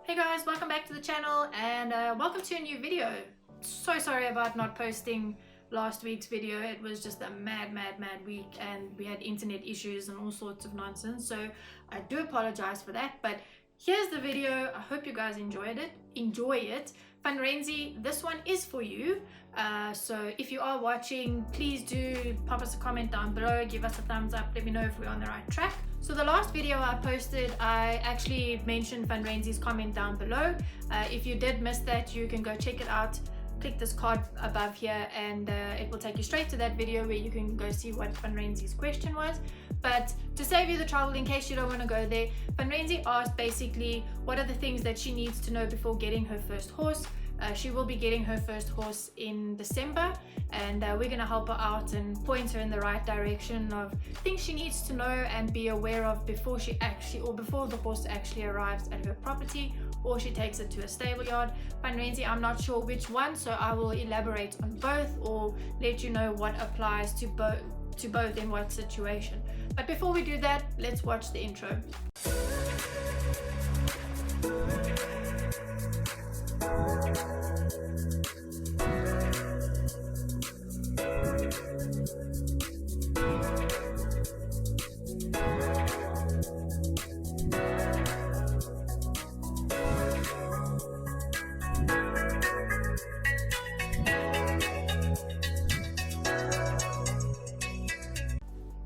Hey guys, welcome back to the channel and welcome to a new video. So sorry about not posting last week's video. It was just a mad week and we had internet issues and all sorts of nonsense, so I do apologize for that, but here's the video. I hope you guys enjoy it. Funrenzi, this one is for you. So if you are watching, please do pop us a comment down below, give us a thumbs up, let me know if we're on the right track. So the last video I posted, I actually mentioned Funrenzi's comment down below. If you did miss that, you can go check it out. Click this card above here and it will take you straight to that video where you can go see what Funrenzi's question was. But to save you the trouble, in case you don't want to go there, Funrenzi asked basically what are the things that she needs to know before getting her first horse. She will be getting her first horse in December, and we're going to help her out and point her in the right direction of things she needs to know and be aware of before before the horse actually arrives at her property or she takes it to a stable yard. Funrenzi, I'm not sure which one, so I will elaborate on both or let you know what applies to both in what situation. But before we do that, let's watch the intro.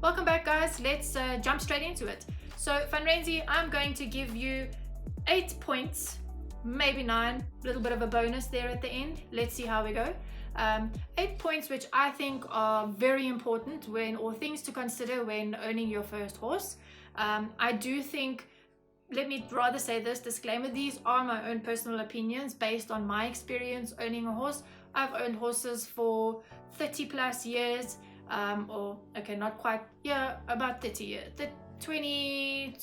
Welcome back guys, let's jump straight into it. So Funrenzi, I'm going to give you 8 points, maybe 9, a little bit of a bonus there at the end. Let's see how we go. 8 points which I think are very important or things to consider when owning your first horse. I do think, let me rather say this, disclaimer, these are my own personal opinions based on my experience owning a horse. I've owned horses for 30 plus years. Not quite, yeah, about 30 years, 20,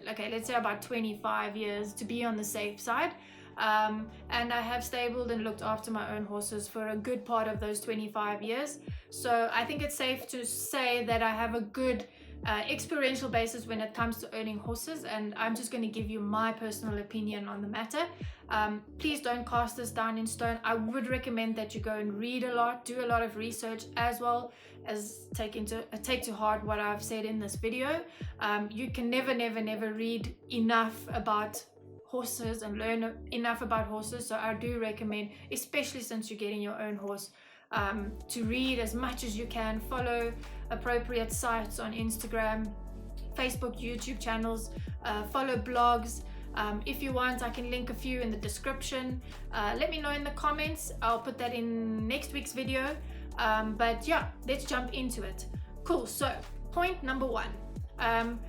okay, let's say about 25 years to be on the safe side. And I have stabled and looked after my own horses for a good part of those 25 years. So I think it's safe to say that I have a good experiential basis when it comes to owning horses, and I'm just going to give you my personal opinion on the matter. Please don't cast this down in stone. I would recommend that you go and read a lot, do a lot of research, as well as take to heart what I've said in this video. You can never read enough about horses and learn enough about horses, so I do recommend, especially since you're getting your own horse, to read as much as you can, follow appropriate sites on Instagram, Facebook, YouTube channels, follow blogs. If you want, I can link a few in the description. Let me know in the comments. I'll put that in next week's video. But yeah, let's jump into it. Cool. So point number 1.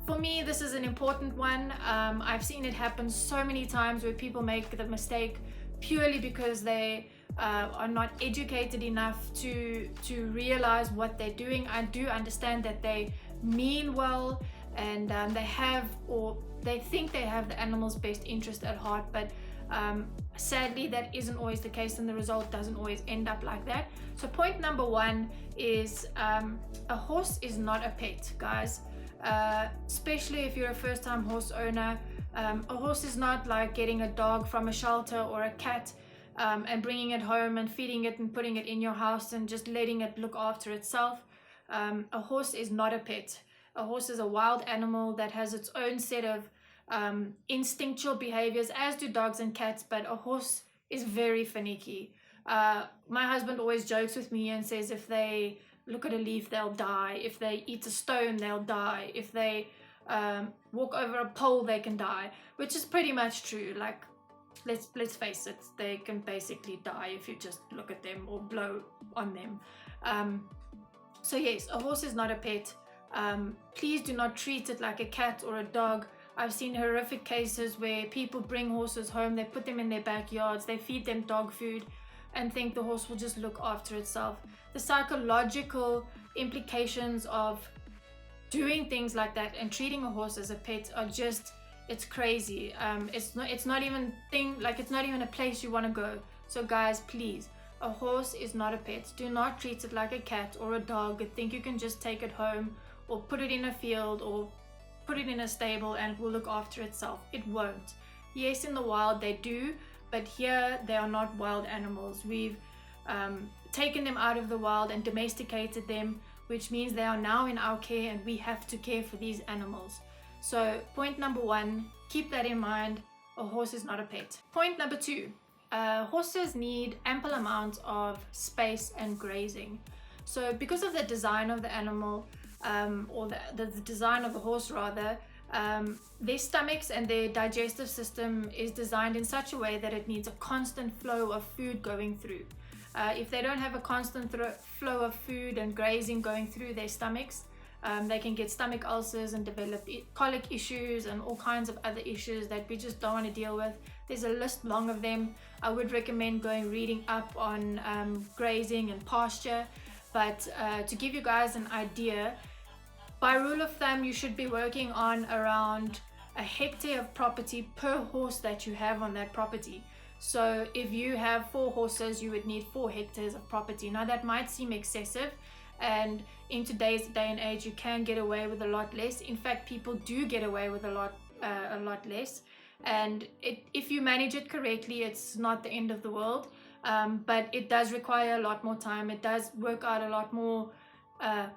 For me, this is an important one. I've seen it happen so many times where people make the mistake purely because they are not educated enough to realize what they're doing. I do understand that they mean well and they think they have the animal's best interest at heart, but sadly that isn't always the case and the result doesn't always end up like that. So point number 1 is a horse is not a pet, guys. Especially if you're a first-time horse owner. A horse is not like getting a dog from a shelter or a cat and bringing it home and feeding it and putting it in your house and just letting it look after itself. A horse is not a pet. A horse is a wild animal that has its own set of instinctual behaviors, as do dogs and cats, but a horse is very finicky. My husband always jokes with me and says if they look at a leaf, they'll die. If they eat a stone, they'll die. If they walk over a pole, they can die, which is pretty much true. Like, let's face it, they can basically die if you just look at them or blow on them. So yes, a horse is not a pet. Please do not treat it like a cat or a dog. I've seen horrific cases where people bring horses home, they put them in their backyards, they feed them dog food and think the horse will just look after itself. The psychological implications of doing things like that and treating a horse as a pet are just, it's crazy. It's not even a place you want to go. So guys, please, a horse is not a pet. Do not treat it like a cat or a dog and think you can just take it home or put it in a field or put it in a stable and it will look after itself. It won't. Yes, in the wild they do, but here they are not wild animals. We've taken them out of the wild and domesticated them, which means they are now in our care and we have to care for these animals. So point number one, keep that in mind. A horse is not a pet. Point number two, horses need ample amounts of space and grazing. So because of the design of the animal, or the design of the horse rather, their stomachs and their digestive system is designed in such a way that it needs a constant flow of food going through. If they don't have a constant flow of food and grazing going through their stomachs, they can get stomach ulcers and develop colic issues and all kinds of other issues that we just don't want to deal with. There's a list long of them. I would recommend reading up on grazing and pasture, but to give you guys an idea, by rule of thumb, you should be working on around a hectare of property per horse that you have on that property. So if you have 4 horses, you would need 4 hectares of property. Now that might seem excessive, and in today's day and age you can get away with a lot less. In fact, people do get away with a lot less, and if you manage it correctly, it's not the end of the world, but it does require a lot more time. It does work out a lot more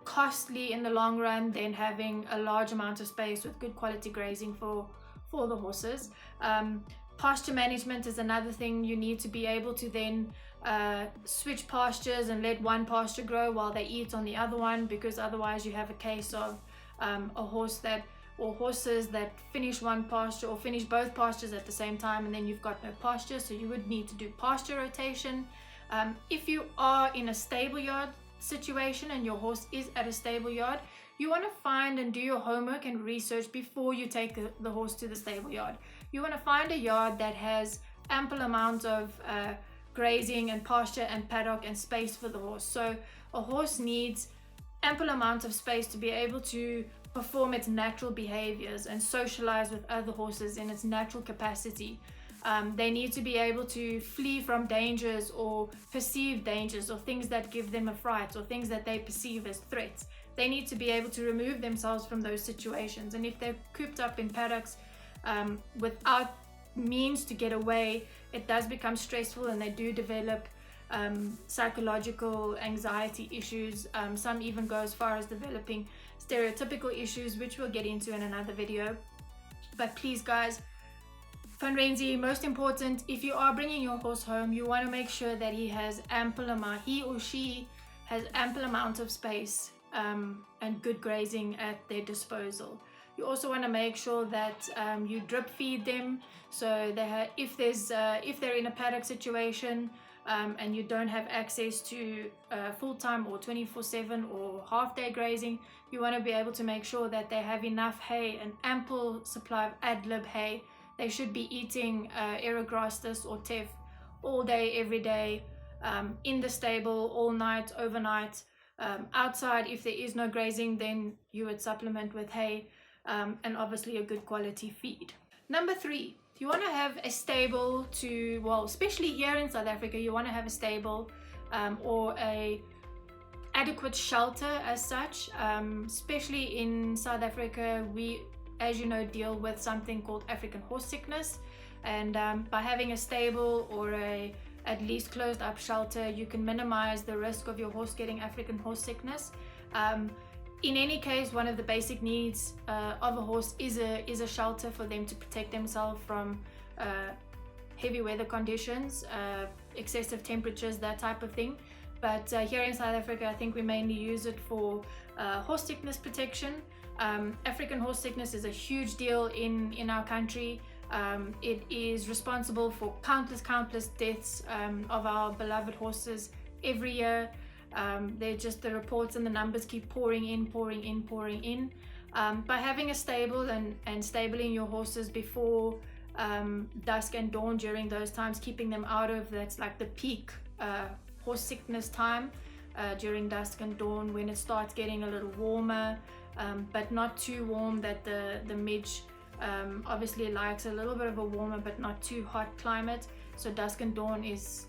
costly in the long run than having a large amount of space with good quality grazing for the horses. Pasture management is another thing. You need to be able to then switch pastures and let one pasture grow while they eat on the other one, because otherwise you have a case of horses that finish one pasture or finish both pastures at the same time, and then you've got no pasture. So you would need to do pasture rotation. If you are in a stable yard situation and your horse is at a stable yard, you want to find and do your homework and research before you take the horse to the stable yard. You want to find a yard that has ample amounts of grazing and pasture and paddock and space for the horse. So a horse needs ample amounts of space to be able to perform its natural behaviors and socialize with other horses in its natural capacity. They need to be able to flee from dangers or perceived dangers or things that give them a fright or things that they perceive as threats. They need to be able to remove themselves from those situations. And if they're cooped up in paddocks without means to get away, it does become stressful, and they do develop psychological anxiety issues. Some even go as far as developing stereotypical issues, which we'll get into in another video. But please guys, Funrenzi, most important, if you are bringing your horse home, you want to make sure that he or she has ample amount of space and good grazing at their disposal. You also want to make sure that you drip feed them, so if they're in a paddock situation and you don't have access to full-time or 24/7 or half-day grazing, you want to be able to make sure that they have enough hay, an ample supply of ad-lib hay. They should be eating Aerograstis or teff all day, every day, in the stable, all night, overnight. Outside, if there is no grazing, then you would supplement with hay, and obviously a good quality feed. Number 3, you want to have a stable especially here in South Africa, you want to have a stable or a adequate shelter as such. Especially in South Africa, we, as you know, deal with something called African horse sickness, and by having a stable or at least closed up shelter, you can minimize the risk of your horse getting African horse sickness. In any case, one of the basic needs of a horse is a shelter for them to protect themselves from heavy weather conditions, excessive temperatures, that type of thing. But here in South Africa, I think we mainly use it for horse sickness protection. African horse sickness is a huge deal in our country. It is responsible for countless deaths of our beloved horses every year. The reports and the numbers keep pouring in. By having a stable and stabling your horses before dusk and dawn during those times, keeping them out of, that's like the peak horse sickness time, during dusk and dawn, when it starts getting a little warmer, but not too warm that the midge obviously likes a little bit of a warmer but not too hot climate. So dusk and dawn is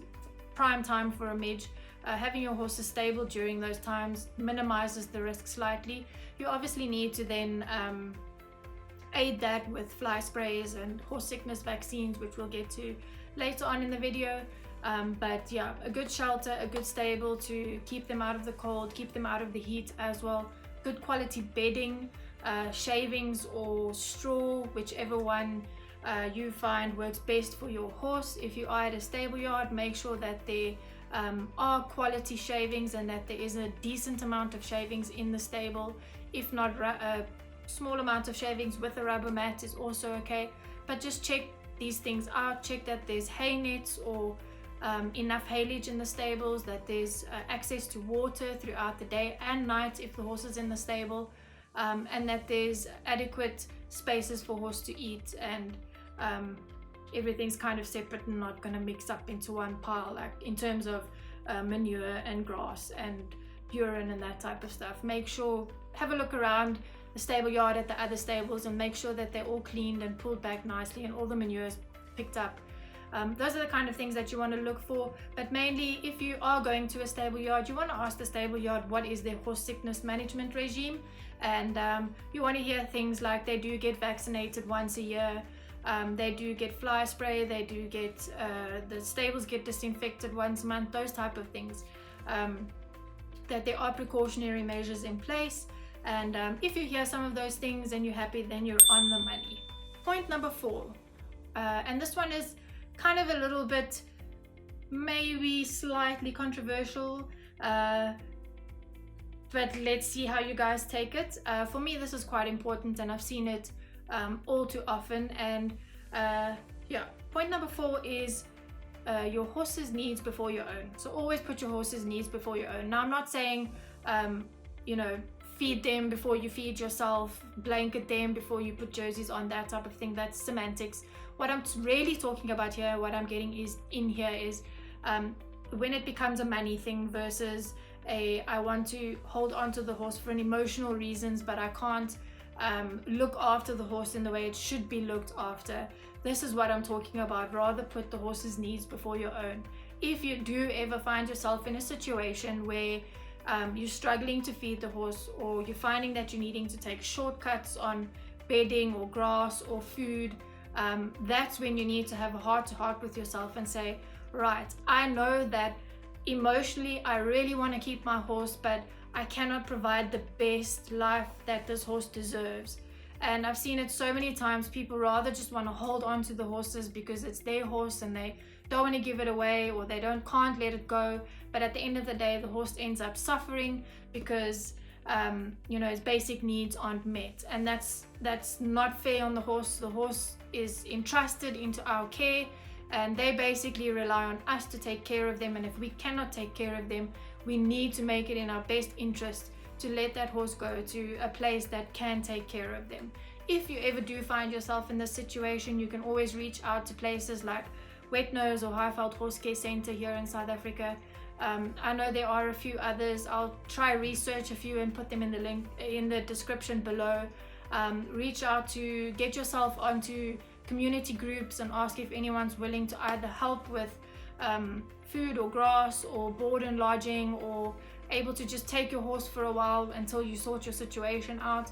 prime time for a midge. Having your horses stable during those times minimizes the risk slightly. You obviously need to then aid that with fly sprays and horse sickness vaccines, which we'll get to later on in the video. But yeah, a good shelter, a good stable to keep them out of the cold, keep them out of the heat as well. Good quality bedding, shavings or straw, whichever one you find works best for your horse. If you are at a stable yard, make sure that there are quality shavings and that there is a decent amount of shavings in the stable. If not, a small amount of shavings with a rubber mat is also okay. But just check these things out. Check that there's hay nets or enough haylage in the stables, that there's access to water throughout the day and night if the horse is in the stable, and that there's adequate spaces for horse to eat, and everything's kind of separate and not going to mix up into one pile, like in terms of manure and grass and urine and that type of stuff. Make sure, have a look around the stable yard at the other stables and make sure that they're all cleaned and pulled back nicely and all the manure is picked up. Those are the kind of things that you want to look for. But mainly, if you are going to a stable yard, you want to ask the stable yard what is their horse sickness management regime, and you want to hear things like they do get vaccinated once a year, they do get fly spray, they do get the stables get disinfected once a month, those type of things, that there are precautionary measures in place. And if you hear some of those things and you're happy, then you're on the money. Point number 4, and this one is kind of a little bit maybe slightly controversial, but let's see how you guys take it. For me, this is quite important and I've seen it all too often. And yeah, point number 4 is your horse's needs before your own. So always put your horse's needs before your own. Now, I'm not saying you know, feed them before you feed yourself, blanket them before you put jerseys on, that type of thing. That's semantics. What I'm really talking about here, what I'm getting is in here is when it becomes a money thing versus I want to hold on to the horse for an emotional reasons, but I can't look after the horse in the way it should be looked after. This is what I'm talking about. Rather put the horse's needs before your own. If you do ever find yourself in a situation where you're struggling to feed the horse, or you're finding that you're needing to take shortcuts on bedding or grass or food, that's when you need to have a heart-to-heart with yourself and say, right, I know that emotionally I really want to keep my horse, but I cannot provide the best life that this horse deserves. And I've seen it so many times. People rather just want to hold on to the horses because it's their horse and they don't want to give it away, or they can't let it go. But at the end of the day, the horse ends up suffering because you know, his basic needs aren't met, and that's not fair on the horse. The horse is entrusted into our care, and they basically rely on us to take care of them. And if we cannot take care of them, we need to make it in our best interest to let that horse go to a place that can take care of them. If you ever do find yourself in this situation, you can always reach out to places like Wet Nose or Highveld Horse Care Center here in South Africa. I know there are a few others. I'll try research a few and put them in the link in the description below. Reach out to get yourself onto community groups and ask if anyone's willing to either help with food or grass or board and lodging, or able to just take your horse for a while until you sort your situation out.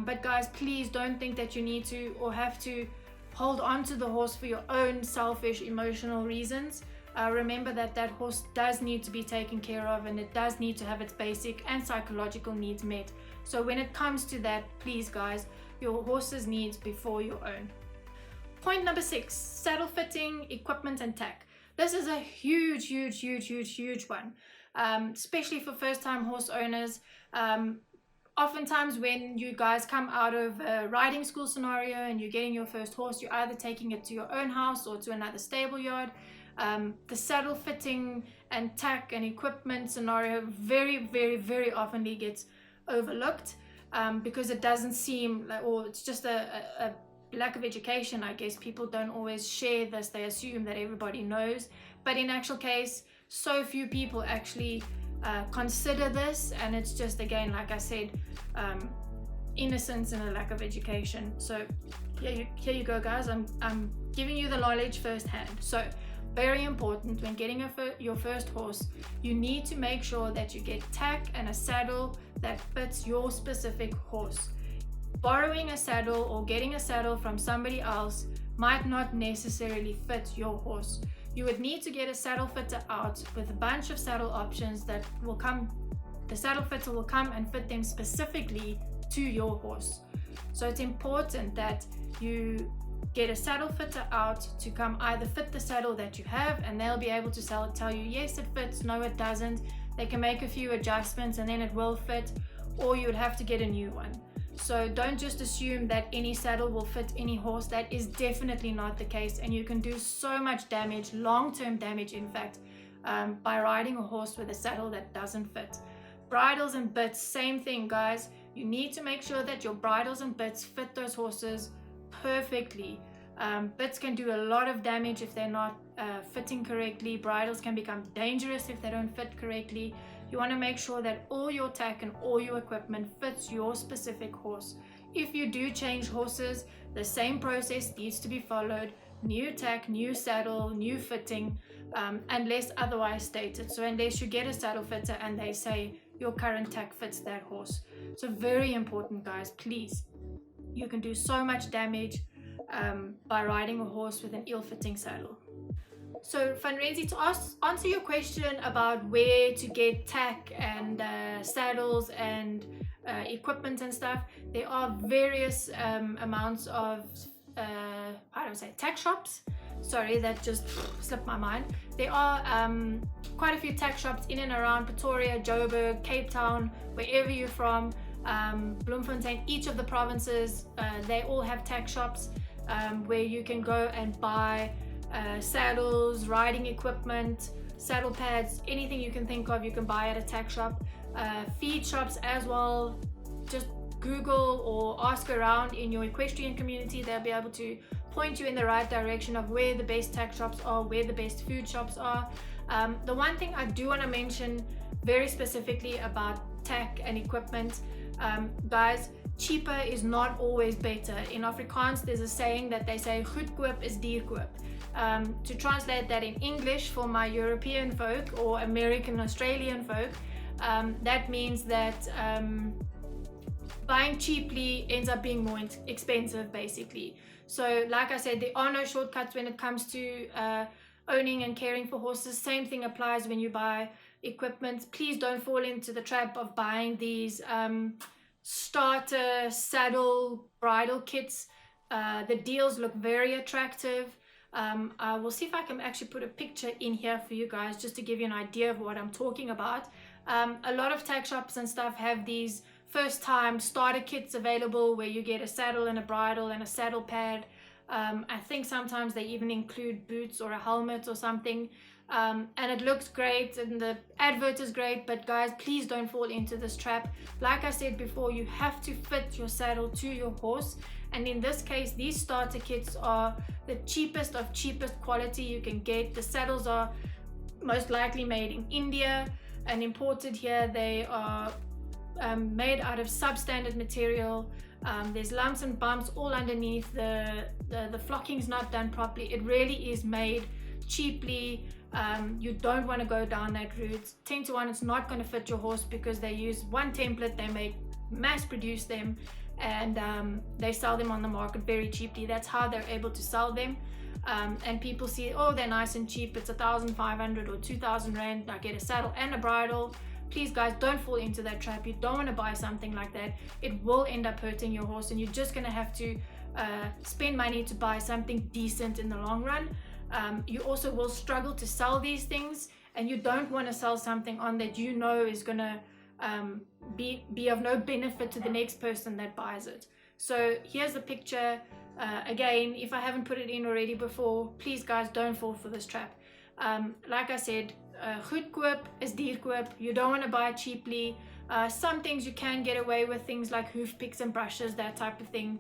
But guys, please don't think that you need to or have to hold on to the horse for your own selfish emotional reasons. Remember that that horse does need to be taken care of, and it does need to have its basic and psychological needs met. So when it comes to that, please guys, your horse's needs before your own. Point number 6, saddle fitting, equipment and tack. This is a huge one, especially for first-time horse owners. Oftentimes when you guys come out of a riding school scenario and you're getting your first horse, you're either taking it to your own house or to another stable yard. The saddle fitting and tack and equipment scenario very often gets overlooked because it doesn't seem like, or it's just a lack of education, I guess. People don't always share this. They assume that everybody knows, but in actual case, so few people actually consider this, and it's just, again, like I said, innocence and a lack of education. So here you go guys, I'm giving you the knowledge firsthand. So very important, when getting your first horse, you need to make sure that you get tack and a saddle that fits your specific horse. borrowing a saddle or getting a saddle from somebody else might not necessarily fit your horse. You would need to get a saddle fitter out with a bunch of saddle options that will come. The saddle fitter will come and fit them specifically to your horse. So it's important that you get a saddle fitter out to come either fit the saddle that you have, and they'll be able to tell you yes it fits, no it doesn't. They can make a few adjustments and then it will fit, or you would have to get a new one. So don't just assume that any saddle will fit any horse. That is definitely not the case, and you can do so much damage, long-term damage in fact, by riding a horse with a saddle that doesn't fit. Bridles and bits, same thing guys. You need to make sure that your bridles and bits fit those horses perfectly. Bits can do a lot of damage if they're not fitting correctly. Bridles can become dangerous if they don't fit correctly. You want to make sure that all your tack and all your equipment fits your specific horse. If you do change horses, the same process needs to be followed. New tack, new saddle, new fitting, unless otherwise stated. So unless you get a saddle fitter and they say your current tack fits that horse. So very important guys, please. You can do so much damage by riding a horse with an ill-fitting saddle. So Fanrenzi, to answer your question about where to get tack and saddles and equipment and stuff, there are various amounts of tack shops. Sorry, that just slipped my mind. There are quite a few tack shops in and around Pretoria, Joburg, Cape Town, wherever you're from, Bloemfontein. Each of the provinces, they all have tack shops where you can go and buy saddles, riding equipment, saddle pads, anything you can think of you can buy at a tack shop. Feed shops as well. Just Google or ask around in your equestrian community. They'll be able to point you in the right direction of where the best tack shops are, where the best food shops are. The one thing I do want to mention very specifically about tack and equipment, guys, cheaper is not always better. In Afrikaans there's a saying that they say goedkoop is duurkoop. To translate that in English for my European folk or American Australian folk, that means that buying cheaply ends up being more expensive basically. So like I said, there are no shortcuts when it comes to owning and caring for horses. Same thing applies when you buy equipment. Please don't fall into the trap of buying these starter saddle bridle kits. The deals look very attractive. I will see if I can actually put a picture in here for you guys just to give you an idea of what I'm talking about. A lot of tack shops and stuff have these first time starter kits available where you get a saddle and a bridle and a saddle pad. I think sometimes they even include boots or a helmet or something, and it looks great and the advert is great, but guys, please don't fall into this trap. Like I said before, you have to fit your saddle to your horse, and in this case these starter kits are the cheapest of cheapest quality you can get. The saddles are most likely made in India and imported here. They are made out of substandard material. There's lumps and bumps all underneath. The flocking's not done properly. It really is made cheaply. You don't want to go down that route. 10 to 1 it's not going to fit your horse because they use one template, they mass produce them, and they sell them on the market very cheaply. That's how they're able to sell them. And people see, oh, they're nice and cheap, it's 1,500 or 2,000 rand, I get a saddle and a bridle. Please guys, don't fall into that trap. You don't want to buy something like that. It will end up hurting your horse, and you're just going to have to spend money to buy something decent in the long run. You also will struggle to sell these things, and you don't want to sell something on that you know is going to be of no benefit to the next person that buys it. So here's the picture. Again, if I haven't put it in already before, please guys, don't fall for this trap. Like I said, goedkoop is duurkoop. You don't want to buy cheaply. Some things you can get away with, things like hoof picks and brushes, that type of thing.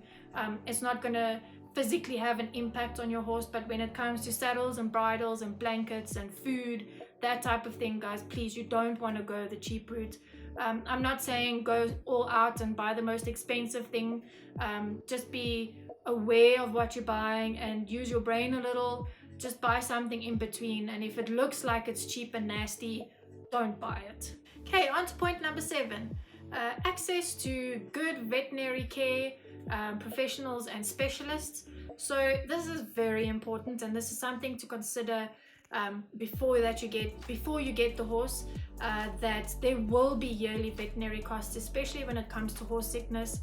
It's not going to physically have an impact on your horse, but when it comes to saddles and bridles and blankets and food, that type of thing, guys, please, you don't want to go the cheap route. I'm not saying go all out and buy the most expensive thing. Just be aware of what you're buying and use your brain a little. Just buy something in between, and if it looks like it's cheap and nasty, don't buy it. Okay, on to point number 7. Access to good veterinary care professionals and specialists. So this is very important, and this is something to consider before you get the horse, that there will be yearly veterinary costs, especially when it comes to horse sickness.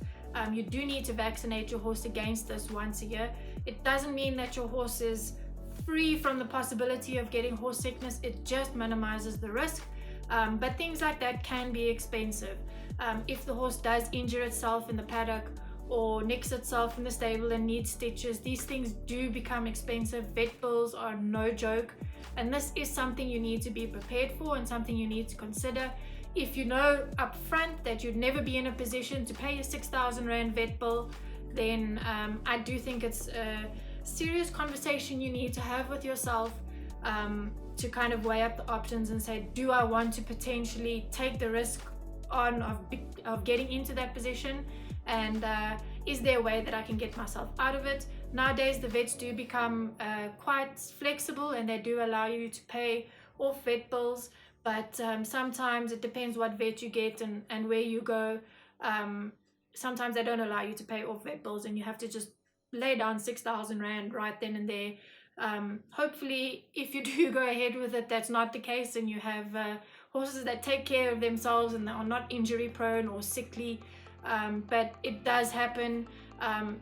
You do need to vaccinate your horse against this once a year. It doesn't mean that your horse is free from the possibility of getting horse sickness, it just minimizes the risk. But things like that can be expensive. If the horse does injure itself in the paddock or nicks itself in the stable and needs stitches, these things do become expensive. Vet bills are no joke, and this is something you need to be prepared for and something you need to consider. If you know up front that you'd never be in a position to pay a 6,000 Rand vet bill, then I do think it's a serious conversation you need to have with yourself, to kind of weigh up the options and say, do I want to potentially take the risk on of getting into that position, and is there a way that I can get myself out of it? Nowadays the vets do become quite flexible, and they do allow you to pay off vet bills, but sometimes it depends what vet you get and where you go. Sometimes they don't allow you to pay off vet bills, and you have to just lay down 6,000 Rand right then and there. Hopefully, if you do go ahead with it, that's not the case, and you have horses that take care of themselves and are not injury prone or sickly. But it does happen.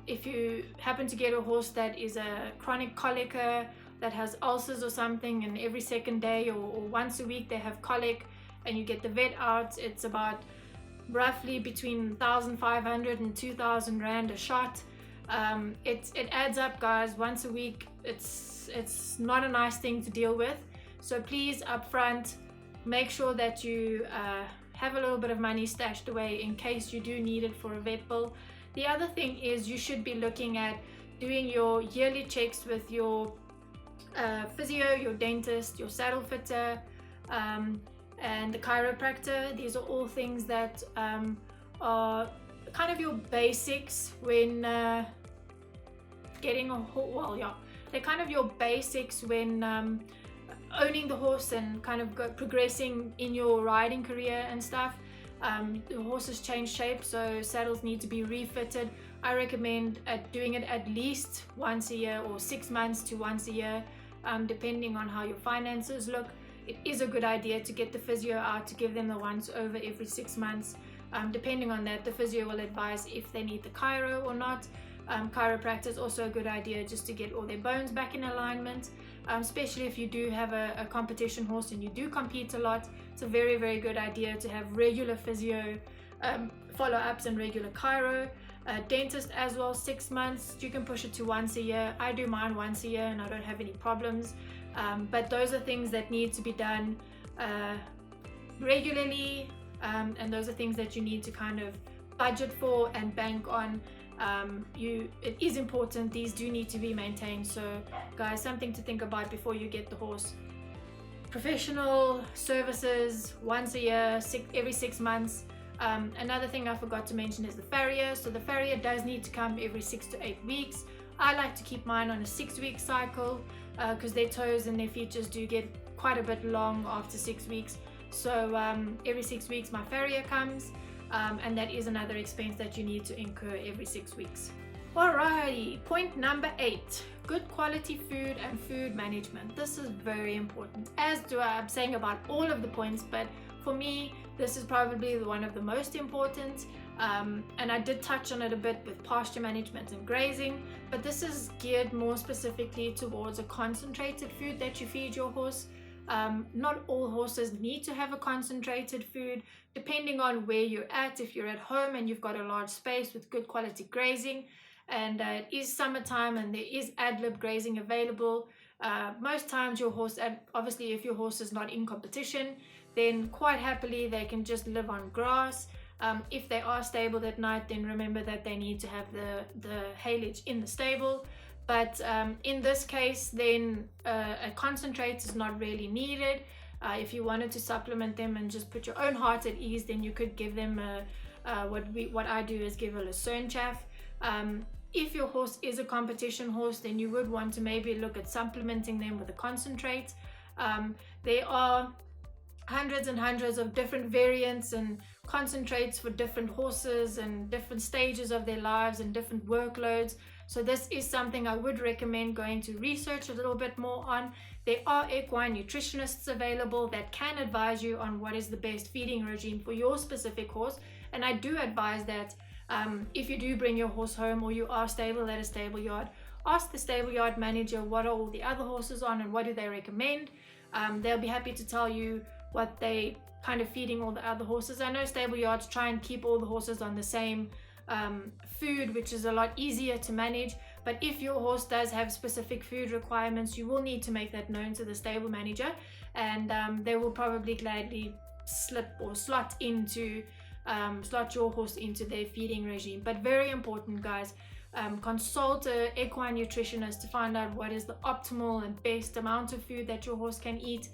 If you happen to get a horse that is a chronic colicker, that has ulcers or something, and every second day or once a week they have colic, and you get the vet out, it's about roughly between 1,500 and 2,000 Rand a shot. It adds up, guys. Once a week, it's not a nice thing to deal with. So please, up front, make sure that you have a little bit of money stashed away in case you do need it for a vet bill. The other thing is, you should be looking at doing your yearly checks with your physio, your dentist, your saddle fitter, and the chiropractor. These are all things that are kind of your basics when getting a horse. Well, yeah, they're kind of your basics when owning the horse and kind of progressing in your riding career and stuff. The horses change shape, so saddles need to be refitted. I recommend doing it at least once a year, or 6 months to once a year, depending on how your finances look. It is a good idea to get the physio out, to give them the once over every 6 months. Depending on that, the physio will advise if they need the chiro or not. Chiropractor is also a good idea, just to get all their bones back in alignment, especially if you do have a competition horse and you do compete a lot. It's a very, very good idea to have regular physio follow-ups and regular chiro. Dentist as well, 6 months. You can push it to once a year. I do mine once a year and I don't have any problems. But those are things that need to be done regularly, and those are things that you need to kind of budget for and bank on. It is important. These do need to be maintained. So guys, something to think about before you get the horse. Professional services once a year, every 6 months. Another thing I forgot to mention is the farrier. So the farrier does need to come every 6 to 8 weeks. I like to keep mine on a 6-week cycle because their toes and their features do get quite a bit long after 6 weeks. So every 6 weeks my farrier comes, and that is another expense that you need to incur every 6 weeks. Alrighty, point number 8, good quality food and food management. This is very important, as I'm saying about all of the points, but for me this is probably one of the most important. And I did touch on it a bit with pasture management and grazing, but this is geared more specifically towards a concentrated food that you feed your horse. Not all horses need to have a concentrated food, depending on where you're at. If you're at home and you've got a large space with good quality grazing, and it is summertime and there is ad-lib grazing available, most times your horse, and obviously if your horse is not in competition, then quite happily they can just live on grass. If they are stabled at night, then remember that they need to have the haylage in the stable. But in this case, then a concentrate is not really needed. If you wanted to supplement them and just put your own heart at ease, then you could give them what I do is give a lucerne chaff. If your horse is a competition horse, then you would want to maybe look at supplementing them with a concentrate. There are hundreds and hundreds of different variants and concentrates for different horses and different stages of their lives and different workloads. So this is something I would recommend going to research a little bit more on. There are equine nutritionists available that can advise you on what is the best feeding regime for your specific horse. And I do advise that if you do bring your horse home or you are stable at a stable yard, ask the stable yard manager what are all the other horses on and what do they recommend. They'll be happy to tell you what they kind of feeding all the other horses. I know stable yards try and keep all the horses on the same food, which is a lot easier to manage, but if your horse does have specific food requirements, you will need to make that known to the stable manager, and they will probably gladly slot your horse into their feeding regime. But very important, guys, consult an equine nutritionist to find out what is the optimal and best amount of food that your horse can eat.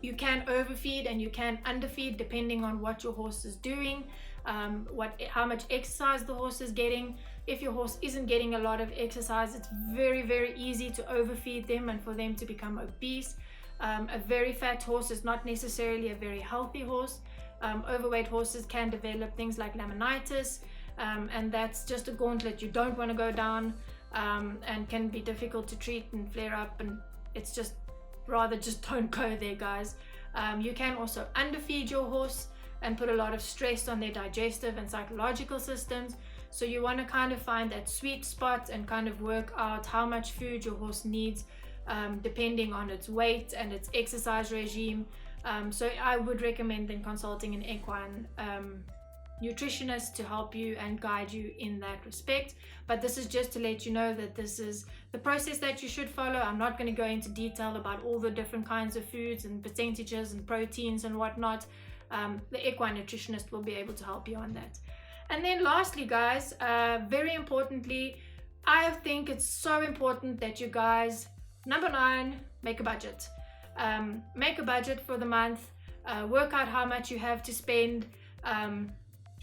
You can overfeed and you can underfeed depending on what your horse is doing, how much exercise the horse is getting. If your horse isn't getting a lot of exercise, it's very, very easy to overfeed them and for them to become obese. A very fat horse is not necessarily a very healthy horse. Overweight horses can develop things like laminitis, and that's just a gauntlet you don't want to go down, and can be difficult to treat and flare up, and it's just rather just don't go there, guys. You can also underfeed your horse and put a lot of stress on their digestive and psychological systems. So you want to kind of find that sweet spot and kind of work out how much food your horse needs, depending on its weight and its exercise regime. So I would recommend then consulting an equine nutritionist to help you and guide you in that respect. But this is just to let you know that this is the process that you should follow. I'm not going to go into detail about all the different kinds of foods and percentages and proteins and whatnot. The equine nutritionist will be able to help you on that. And then lastly, guys, very importantly, I think it's so important that you guys, number 9, make a budget. Make a budget for the month, work out how much you have to spend.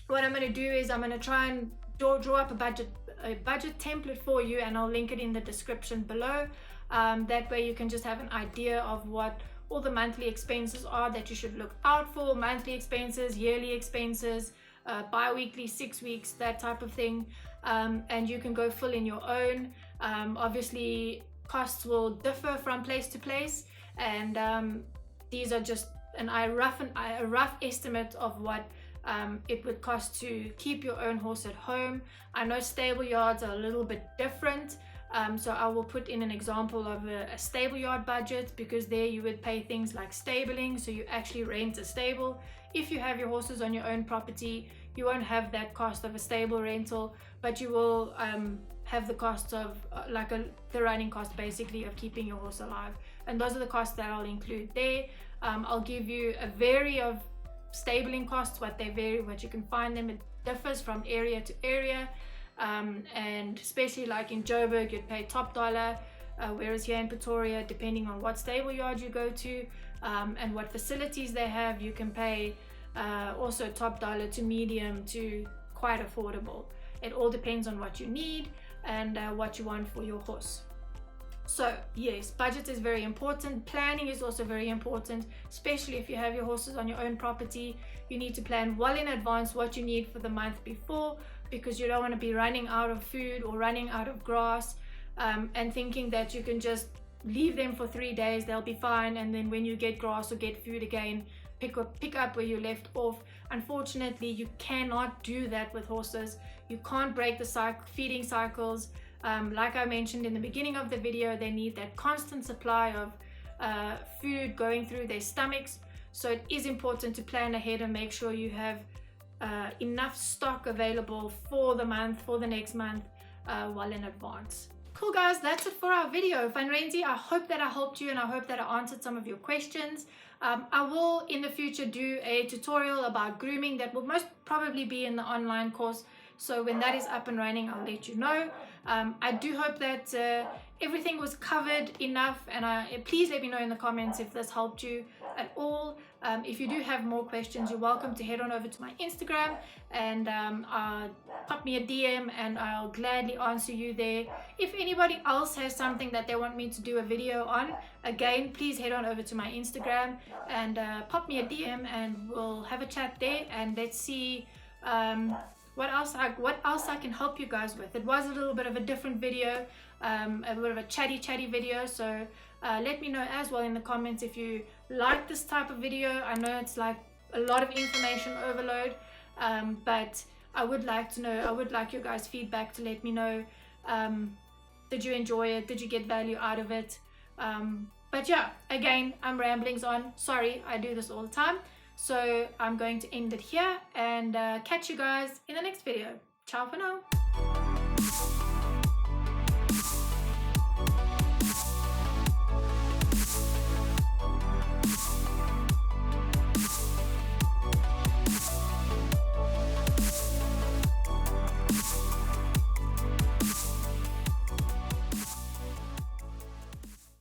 What I'm going to do is I'm going to try and draw up a budget template for you, and I'll link it in the description below. That way you can just have an idea of what all the monthly expenses are that you should look out for. Monthly expenses, yearly expenses, bi-weekly, 6 weeks, that type of thing. And you can go full in your own. Obviously costs will differ from place to place, and these are just a rough estimate of what it would cost to keep your own horse at home. I know stable yards are a little bit different, so I will put in an example of a stable yard budget, because there you would pay things like stabling, so you actually rent a stable. If you have your horses on your own property, you won't have that cost of a stable rental, but you will have the cost of the running cost basically of keeping your horse alive, and those are the costs that I'll include there. I'll give you a vary of stabling costs, what they vary, what you can find them. It differs from area to area, and especially like in Joburg you'd pay top dollar, whereas here in Pretoria, depending on what stable yard you go to and what facilities they have, you can pay also top dollar to medium to quite affordable. It all depends on what you need and what you want for your horse. So yes, budget is very important. Planning is also very important, especially if you have your horses on your own property. You need to plan well in advance what you need for the month before, because you don't want to be running out of food or running out of grass, and thinking that you can just leave them for 3 days, they'll be fine, and then when you get grass or get food again, pick up where you left off. Unfortunately, you cannot do that with horses. You can't break the feeding cycles. Like I mentioned in the beginning of the video, they need that constant supply of food going through their stomachs. So it is important to plan ahead and make sure you have enough stock available for the month, for the next month, well in advance. Cool, guys, that's it for our video. Funrenzi, I hope that I helped you, and I hope that I answered some of your questions. I will in the future do a tutorial about grooming that will most probably be in the online course. So when that is up and running, I'll let you know. I do hope that everything was covered enough, and please let me know in the comments if this helped you at all. If you do have more questions, you're welcome to head on over to my Instagram and pop me a DM, and I'll gladly answer you there. If anybody else has something that they want me to do a video on, again, please head on over to my Instagram and pop me a DM, and we'll have a chat there, and let's see what else I can help you guys with. It was a little bit of a different video, a bit of a chatty video, so let me know as well in the comments if you like this type of video. I know it's like a lot of information overload, but I would like to know, I would like your guys' feedback to let me know, did you enjoy it, did you get value out of it? But yeah, again, I'm ramblings on, sorry, I do this all the time. So I'm going to end it here, and catch you guys in the next video. Ciao for now.